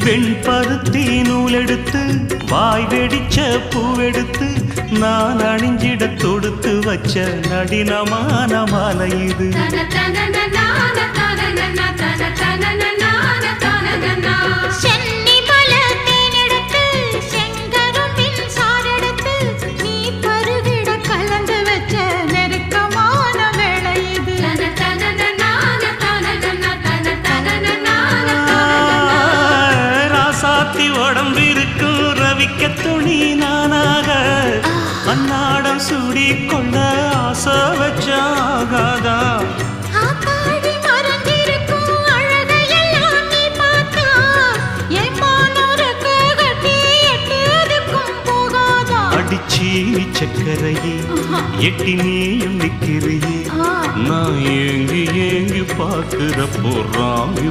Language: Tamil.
வெண்பருத்தி நூலெடுத்து வாய் வெடிச்ச பூவெடுத்து நான் அணிஞ்சிட தொடுத்து வச்ச நடினமான மாலை இது. உடம்பிருக்கும் ரவிக்க துணி நானாக அன்னாடம் சூடி கொண்ட ஆசை வச்சாகாதா. அடிச்சி சக்கரையே எட்டி நீயும் நிக்கிறையே நான் ஏங்கி ஏங்கி பார்க்கிற போறாங்க